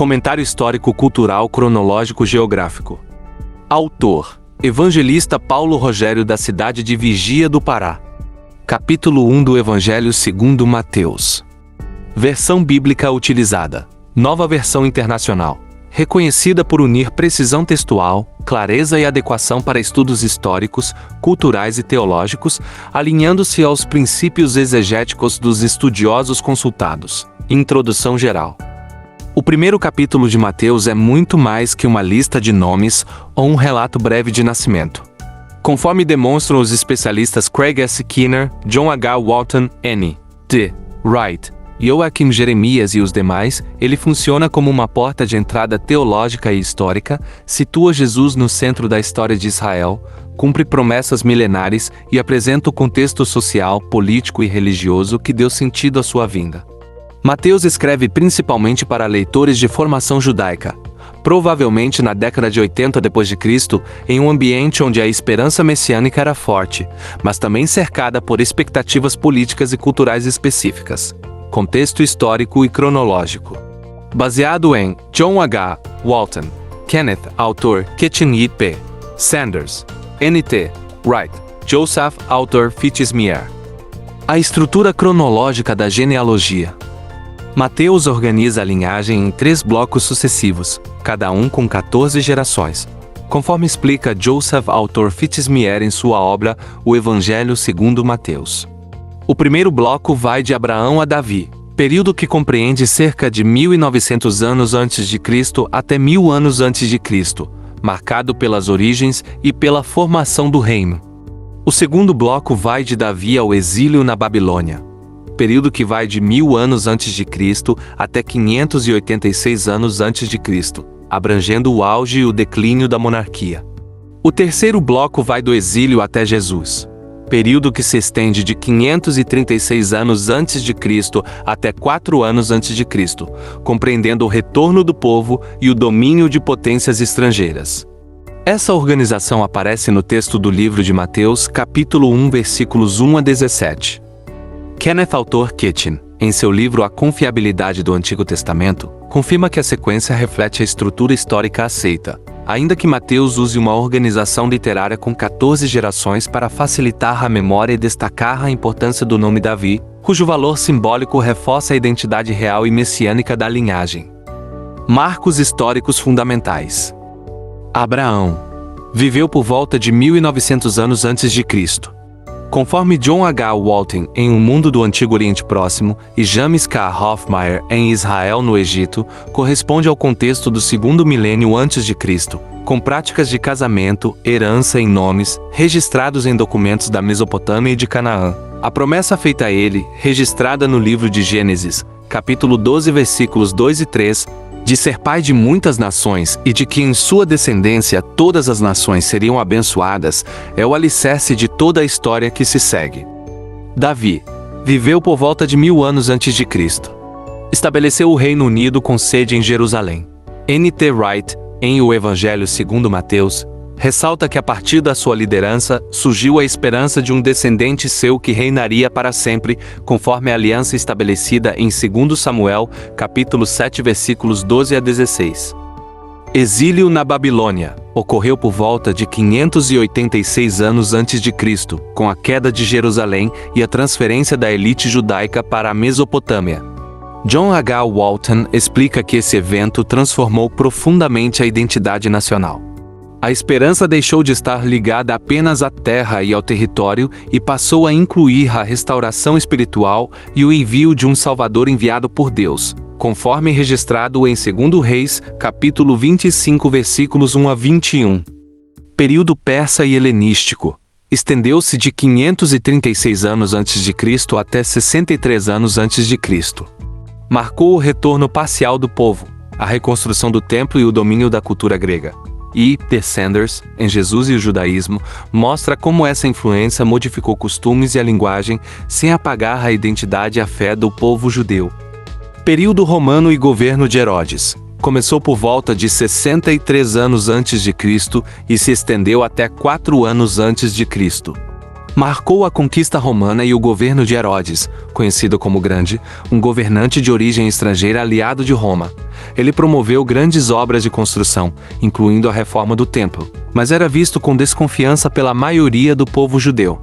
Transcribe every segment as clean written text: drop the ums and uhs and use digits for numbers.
Comentário histórico-cultural cronológico-geográfico. Autor: Evangelista Paulo Rogério, da cidade de Vigia do Pará. Capítulo 1 do Evangelho segundo Mateus. Versão bíblica utilizada: Nova Versão Internacional. Reconhecida por unir precisão textual, clareza e adequação para estudos históricos, culturais e teológicos, alinhando-se aos princípios exegéticos dos estudiosos consultados. Introdução geral. O primeiro capítulo de Mateus é muito mais que uma lista de nomes ou um relato breve de nascimento. Conforme demonstram os especialistas Craig S. Keener, John H. Walton, N. T. Wright, Joachim Jeremias e os demais, ele funciona como uma porta de entrada teológica e histórica, situa Jesus no centro da história de Israel, cumpre promessas milenares e apresenta o contexto social, político e religioso que deu sentido à sua vinda. Mateus escreve principalmente para leitores de formação judaica, provavelmente na década de 80 d.C., em um ambiente onde a esperança messiânica era forte, mas também cercada por expectativas políticas e culturais específicas. Contexto histórico e cronológico. Baseado em John H. Walton, Kenneth, autor, Kitchen P. Sanders, N.T. Wright, Joseph, autor, Fitzmyer. A estrutura cronológica da genealogia. Mateus organiza a linhagem em 3 blocos sucessivos, cada um com 14 gerações, conforme explica Joseph, autor, Fitzmyer em sua obra O Evangelho segundo Mateus. O primeiro bloco vai de Abraão a Davi, período que compreende cerca de 1900 anos antes de Cristo até 1000 anos antes de Cristo, marcado pelas origens e pela formação do reino. O segundo bloco vai de Davi ao exílio na Babilônia, período que vai de 1000 anos antes de Cristo até 586 anos antes de Cristo, abrangendo o auge e o declínio da monarquia. O terceiro bloco vai do exílio até Jesus, período que se estende de 536 anos antes de Cristo até 4 anos antes de Cristo, compreendendo o retorno do povo e o domínio de potências estrangeiras. Essa organização aparece no texto do livro de Mateus, capítulo 1, versículos 1 a 17. Kenneth, autor, Kitchen, em seu livro A Confiabilidade do Antigo Testamento, confirma que a sequência reflete a estrutura histórica aceita, ainda que Mateus use uma organização literária com 14 gerações para facilitar a memória e destacar a importância do nome Davi, cujo valor simbólico reforça a identidade real e messiânica da linhagem. Marcos históricos fundamentais. Abraão viveu por volta de 1900 anos antes de Cristo. Conforme John H. Walton em Um Mundo do Antigo Oriente Próximo e James K. Hoffmeier em Israel no Egito, corresponde ao contexto do segundo milênio antes de Cristo, com práticas de casamento, herança em nomes, registrados em documentos da Mesopotâmia e de Canaã. A promessa feita a ele, registrada no livro de Gênesis, capítulo 12, versículos 2 e 3, de ser pai de muitas nações e de que em sua descendência todas as nações seriam abençoadas, é o alicerce de toda a história que se segue. Davi viveu por volta de 1000 anos antes de Cristo. Estabeleceu o Reino Unido com sede em Jerusalém. N.T. Wright, em O Evangelho segundo Mateus, ressalta que a partir da sua liderança surgiu a esperança de um descendente seu que reinaria para sempre, conforme a aliança estabelecida em 2 Samuel, capítulo 7, versículos 12 a 16. Exílio na Babilônia ocorreu por volta de 586 anos antes de Cristo, com a queda de Jerusalém e a transferência da elite judaica para a Mesopotâmia. John H. Walton explica que esse evento transformou profundamente a identidade nacional. A esperança deixou de estar ligada apenas à terra e ao território e passou a incluir a restauração espiritual e o envio de um Salvador enviado por Deus, conforme registrado em 2 Reis, capítulo 25, versículos 1 a 21. Período persa e helenístico. Estendeu-se de 536 anos antes de Cristo até 63 anos antes de Cristo. Marcou o retorno parcial do povo, a reconstrução do templo e o domínio da cultura grega. E P. Sanders, em Jesus e o Judaísmo, mostra como essa influência modificou costumes e a linguagem sem apagar a identidade e a fé do povo judeu. Período romano e governo de Herodes. Começou por volta de 63 anos antes de Cristo e se estendeu até 4 anos antes de Cristo. Marcou a conquista romana e o governo de Herodes, conhecido como Grande, um governante de origem estrangeira aliado de Roma. Ele promoveu grandes obras de construção, incluindo a reforma do templo, mas era visto com desconfiança pela maioria do povo judeu.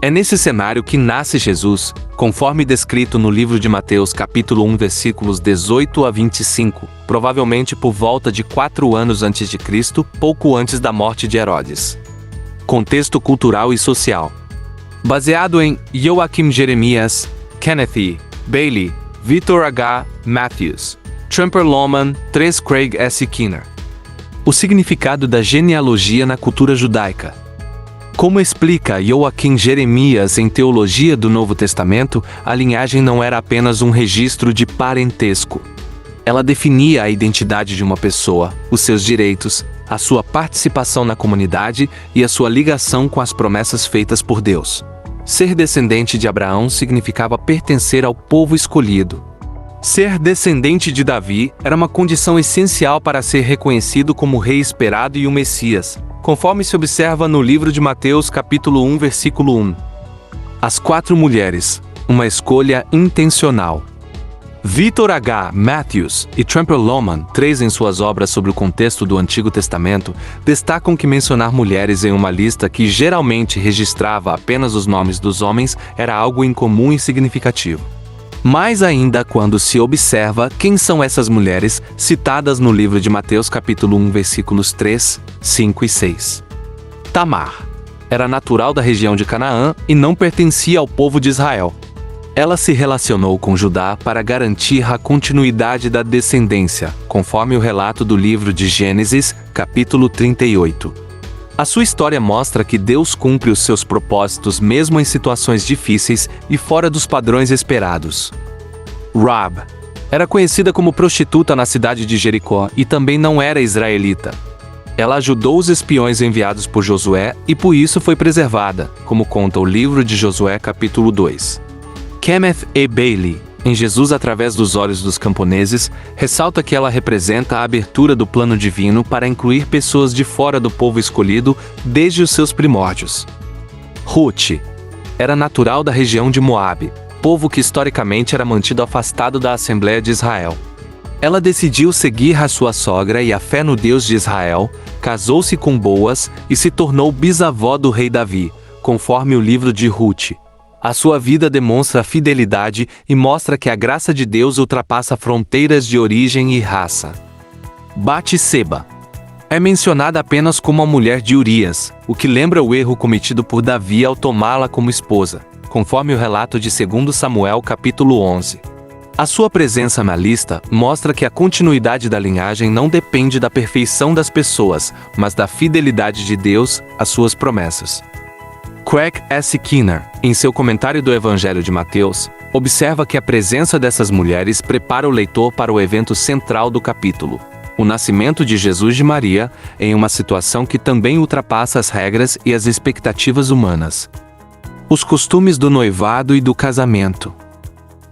É nesse cenário que nasce Jesus, conforme descrito no livro de Mateus capítulo 1 versículos 18 a 25, provavelmente por volta de 4 anos antes de Cristo, pouco antes da morte de Herodes. Contexto cultural e social. Baseado em Joachim Jeremias, Kenneth E. Bailey, Victor H. Matthews, Tremper Lawman, 3 Craig S. Kinner. O significado da genealogia na cultura judaica. Como explica Joachim Jeremias em Teologia do Novo Testamento, a linhagem não era apenas um registro de parentesco. Ela definia a identidade de uma pessoa, os seus direitos, a sua participação na comunidade e a sua ligação com as promessas feitas por Deus. Ser descendente de Abraão significava pertencer ao povo escolhido. Ser descendente de Davi era uma condição essencial para ser reconhecido como o rei esperado e o Messias, conforme se observa no livro de Mateus capítulo 1, versículo 1. As 4 mulheres, uma escolha intencional. Victor H. Matthews e Tremper Lawman, 3 em suas obras sobre o contexto do Antigo Testamento, destacam que mencionar mulheres em uma lista que geralmente registrava apenas os nomes dos homens era algo incomum e significativo. Mais ainda quando se observa quem são essas mulheres citadas no livro de Mateus capítulo 1, versículos 3, 5 e 6. Tamar era natural da região de Canaã e não pertencia ao povo de Israel. Ela se relacionou com Judá para garantir a continuidade da descendência, conforme o relato do livro de Gênesis, capítulo 38. A sua história mostra que Deus cumpre os seus propósitos mesmo em situações difíceis e fora dos padrões esperados. Raab era conhecida como prostituta na cidade de Jericó e também não era israelita. Ela ajudou os espiões enviados por Josué e por isso foi preservada, como conta o livro de Josué, capítulo 2. Kenneth E. Bailey, em Jesus através dos olhos dos camponeses, ressalta que ela representa a abertura do plano divino para incluir pessoas de fora do povo escolhido desde os seus primórdios. Ruth era natural da região de Moabe, povo que historicamente era mantido afastado da Assembleia de Israel. Ela decidiu seguir a sua sogra e a fé no Deus de Israel, casou-se com Boaz e se tornou bisavó do rei Davi, conforme o livro de Ruth. A sua vida demonstra fidelidade e mostra que a graça de Deus ultrapassa fronteiras de origem e raça. Batseba é mencionada apenas como a mulher de Urias, o que lembra o erro cometido por Davi ao tomá-la como esposa, conforme o relato de 2 Samuel capítulo 11. A sua presença na lista mostra que a continuidade da linhagem não depende da perfeição das pessoas, mas da fidelidade de Deus às suas promessas. Craig S. Kinner, em seu comentário do Evangelho de Mateus, observa que a presença dessas mulheres prepara o leitor para o evento central do capítulo, o nascimento de Jesus de Maria, em uma situação que também ultrapassa as regras e as expectativas humanas. Os costumes do noivado e do casamento.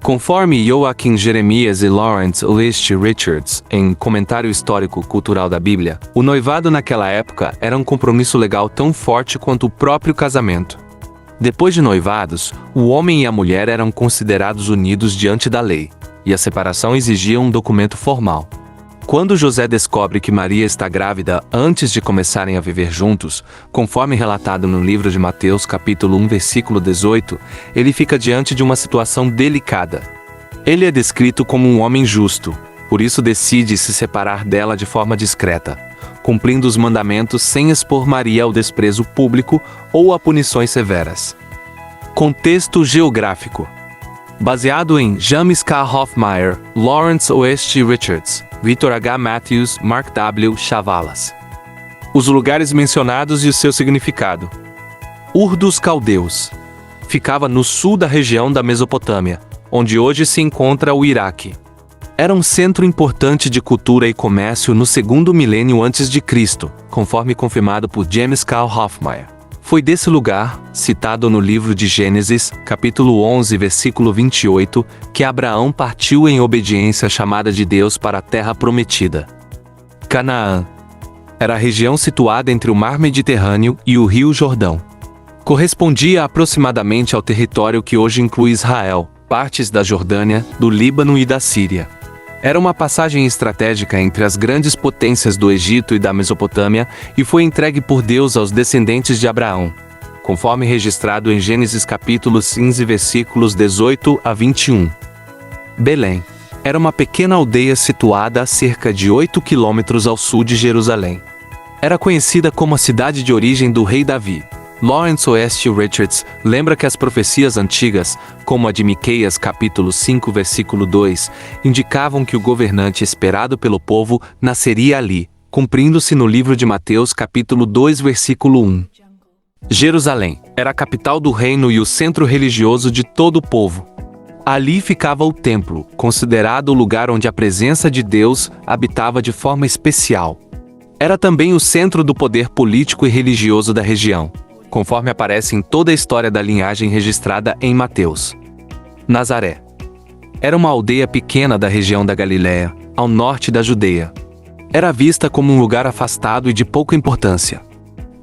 Conforme Joachim Jeremias e Lawrence List Richards, em Comentário Histórico Cultural da Bíblia, o noivado naquela época era um compromisso legal tão forte quanto o próprio casamento. Depois de noivados, o homem e a mulher eram considerados unidos diante da lei, e a separação exigia um documento formal. Quando José descobre que Maria está grávida antes de começarem a viver juntos, conforme relatado no livro de Mateus capítulo 1, versículo 18, ele fica diante de uma situação delicada. Ele é descrito como um homem justo, por isso decide se separar dela de forma discreta, cumprindo os mandamentos sem expor Maria ao desprezo público ou a punições severas. Contexto geográfico. Baseado em James K. Hoffmeyer, Lawrence West Richards, Victor H. Matthews, Mark W. Chavalas. Os lugares mencionados e o seu significado. Ur dos Caldeus. Ficava no sul da região da Mesopotâmia, onde hoje se encontra o Iraque. Era um centro importante de cultura e comércio no 2º milênio antes de Cristo, conforme confirmado por James K. Hoffmeyer. Foi desse lugar, citado no livro de Gênesis, capítulo 11, versículo 28, que Abraão partiu em obediência à chamada de Deus para a terra prometida. Canaã era a região situada entre o Mar Mediterrâneo e o Rio Jordão. Correspondia aproximadamente ao território que hoje inclui Israel, partes da Jordânia, do Líbano e da Síria. Era uma passagem estratégica entre as grandes potências do Egito e da Mesopotâmia e foi entregue por Deus aos descendentes de Abraão, conforme registrado em Gênesis capítulo 15, versículos 18 a 21. Belém era uma pequena aldeia situada a cerca de 8 quilômetros ao sul de Jerusalém. Era conhecida como a cidade de origem do rei Davi. Lawrence Oeste Richards lembra que as profecias antigas, como a de Miqueias capítulo 5 versículo 2, indicavam que o governante esperado pelo povo nasceria ali, cumprindo-se no livro de Mateus capítulo 2 versículo 1. Jerusalém era a capital do reino e o centro religioso de todo o povo. Ali ficava o templo, considerado o lugar onde a presença de Deus habitava de forma especial. Era também o centro do poder político e religioso da região, conforme aparece em toda a história da linhagem registrada em Mateus. Nazaré era uma aldeia pequena da região da Galiléia, ao norte da Judeia. Era vista como um lugar afastado e de pouca importância.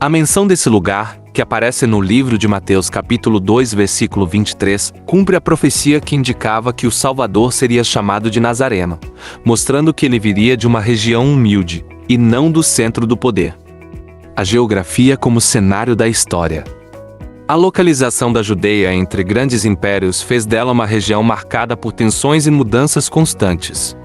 A menção desse lugar, que aparece no livro de Mateus capítulo 2 versículo 23, cumpre a profecia que indicava que o Salvador seria chamado de Nazareno, mostrando que ele viria de uma região humilde, e não do centro do poder. A geografia como cenário da história. A localização da Judeia entre grandes impérios fez dela uma região marcada por tensões e mudanças constantes.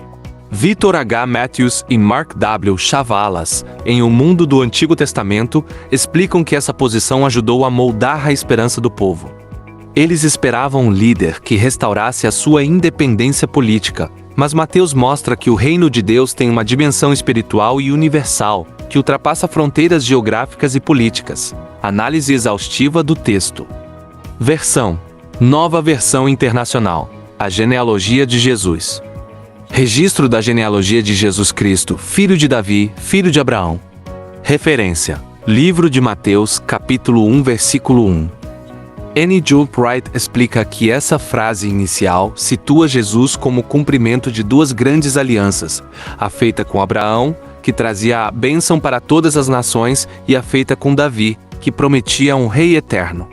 Victor H. Matthews e Mark W. Chavalas, em O Mundo do Antigo Testamento, explicam que essa posição ajudou a moldar a esperança do povo. Eles esperavam um líder que restaurasse a sua independência política, mas Mateus mostra que o reino de Deus tem uma dimensão espiritual e universal, que ultrapassa fronteiras geográficas e políticas. Análise exaustiva do texto. Versão: Nova Versão Internacional. A genealogia de Jesus. Registro da genealogia de Jesus Cristo, filho de Davi, filho de Abraão. Referência: Livro de Mateus, capítulo 1, versículo 1. N. Jude Wright explica que essa frase inicial situa Jesus como o cumprimento de duas grandes alianças, a feita com Abraão, que trazia a bênção para todas as nações, e a feita com Davi, que prometia um rei eterno.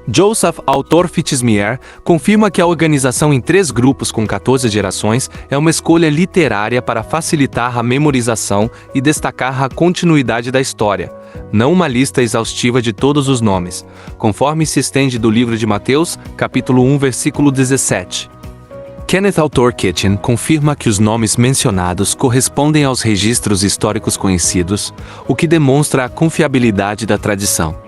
Joseph Autor Fitzmyer confirma que a organização em 3 grupos com 14 gerações é uma escolha literária para facilitar a memorização e destacar a continuidade da história, não uma lista exaustiva de todos os nomes, conforme se estende do livro de Mateus, capítulo 1, versículo 17. Kenneth Autor Kitchen confirma que os nomes mencionados correspondem aos registros históricos conhecidos, o que demonstra a confiabilidade da tradição.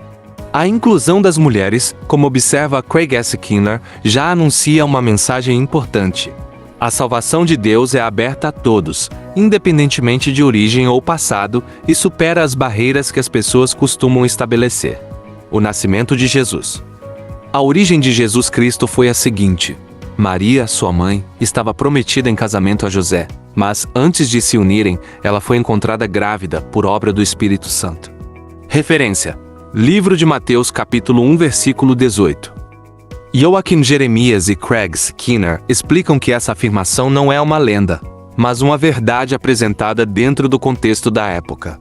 A inclusão das mulheres, como observa Craig S. Keener, já anuncia uma mensagem importante. A salvação de Deus é aberta a todos, independentemente de origem ou passado, e supera as barreiras que as pessoas costumam estabelecer. O nascimento de Jesus. A origem de Jesus Cristo foi a seguinte: Maria, sua mãe, estava prometida em casamento a José, mas, antes de se unirem, ela foi encontrada grávida por obra do Espírito Santo. Referência: Livro de Mateus capítulo 1 versículo 18. Joachim Jeremias e Craig S. Keener explicam que essa afirmação não é uma lenda, mas uma verdade apresentada dentro do contexto da época.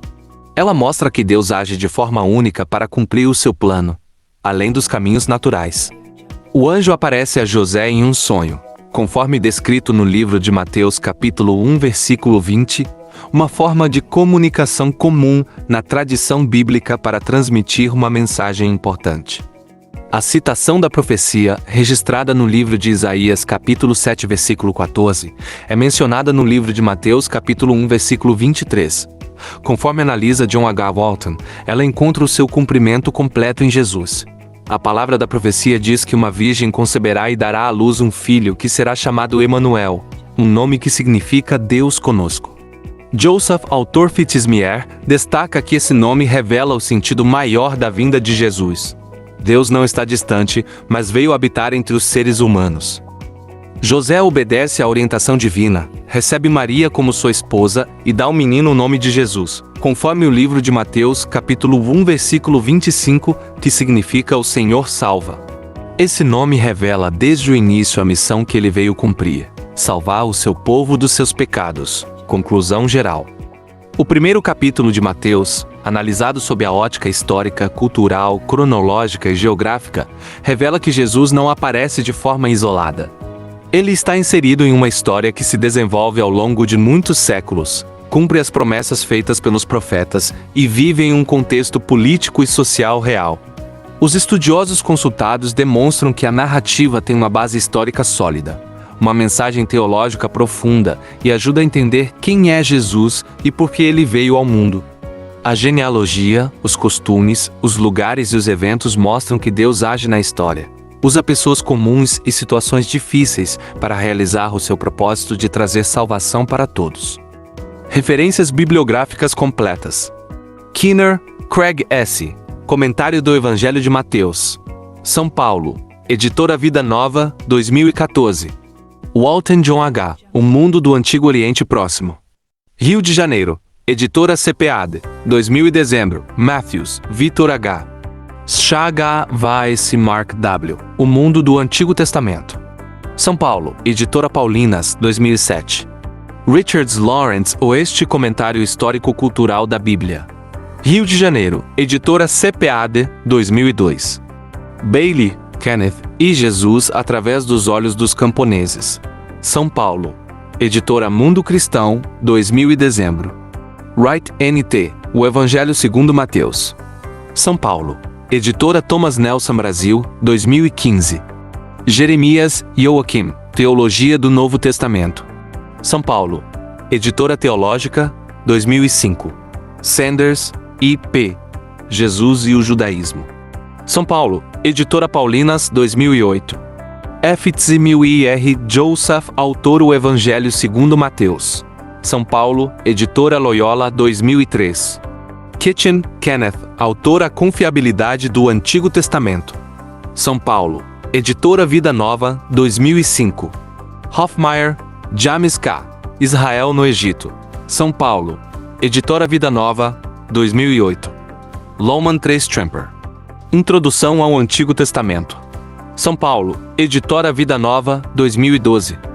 Ela mostra que Deus age de forma única para cumprir o seu plano, além dos caminhos naturais. O anjo aparece a José em um sonho, conforme descrito no livro de Mateus capítulo 1 versículo 20, uma forma de comunicação comum na tradição bíblica para transmitir uma mensagem importante. A citação da profecia, registrada no livro de Isaías capítulo 7 versículo 14, é mencionada no livro de Mateus capítulo 1 versículo 23. Conforme analisa John H. Walton, ela encontra o seu cumprimento completo em Jesus. A palavra da profecia diz que uma virgem conceberá e dará à luz um filho que será chamado Emanuel, um nome que significa Deus conosco. Joseph Autor Fitzmyer destaca que esse nome revela o sentido maior da vinda de Jesus. Deus não está distante, mas veio habitar entre os seres humanos. José obedece à orientação divina, recebe Maria como sua esposa e dá ao menino o nome de Jesus, conforme o livro de Mateus, capítulo 1, versículo 25, que significa o Senhor salva. Esse nome revela desde o início a missão que ele veio cumprir: salvar o seu povo dos seus pecados. Conclusão geral. O primeiro capítulo de Mateus, analisado sob a ótica histórica, cultural, cronológica e geográfica, revela que Jesus não aparece de forma isolada. Ele está inserido em uma história que se desenvolve ao longo de muitos séculos, cumpre as promessas feitas pelos profetas e vive em um contexto político e social real. Os estudiosos consultados demonstram que a narrativa tem uma base histórica sólida, uma mensagem teológica profunda e ajuda a entender quem é Jesus e por que ele veio ao mundo. A genealogia, os costumes, os lugares e os eventos mostram que Deus age na história. Usa pessoas comuns e situações difíceis para realizar o seu propósito de trazer salvação para todos. Referências bibliográficas completas. Keener, Craig S. Comentário do Evangelho de Mateus. São Paulo. Editora Vida Nova, 2014. Walton John H. O Mundo do Antigo Oriente Próximo. Rio de Janeiro. Editora CPAD. 2000 dezembro. Matthews, Vitor H. Chaga Weiss Mark W. O Mundo do Antigo Testamento. São Paulo. Editora Paulinas, 2007. Richards Lawrence, Oeste Comentário Histórico-Cultural da Bíblia. Rio de Janeiro. Editora CPAD, 2002. Bailey, Kenneth, e Jesus através dos olhos dos camponeses. São Paulo. Editora Mundo Cristão, 2000 dezembro. Wright N.T. O Evangelho segundo Mateus. São Paulo. Editora Thomas Nelson Brasil, 2015. Jeremias Joachim, Teologia do Novo Testamento. São Paulo. Editora Teológica, 2005. Sanders, I.P. Jesus e o Judaísmo. São Paulo. Editora Paulinas, 2008. F.T.M.I.R. Joseph, autor O Evangelho segundo Mateus. São Paulo. Editora Loyola, 2003. Kitchen, Kenneth, autor A Confiabilidade do Antigo Testamento. São Paulo. Editora Vida Nova, 2005. Hofmeier, James K. Israel no Egito. São Paulo. Editora Vida Nova, 2008. Lowman Trace Tramper. Introdução ao Antigo Testamento. São Paulo. Editora Vida Nova, 2012.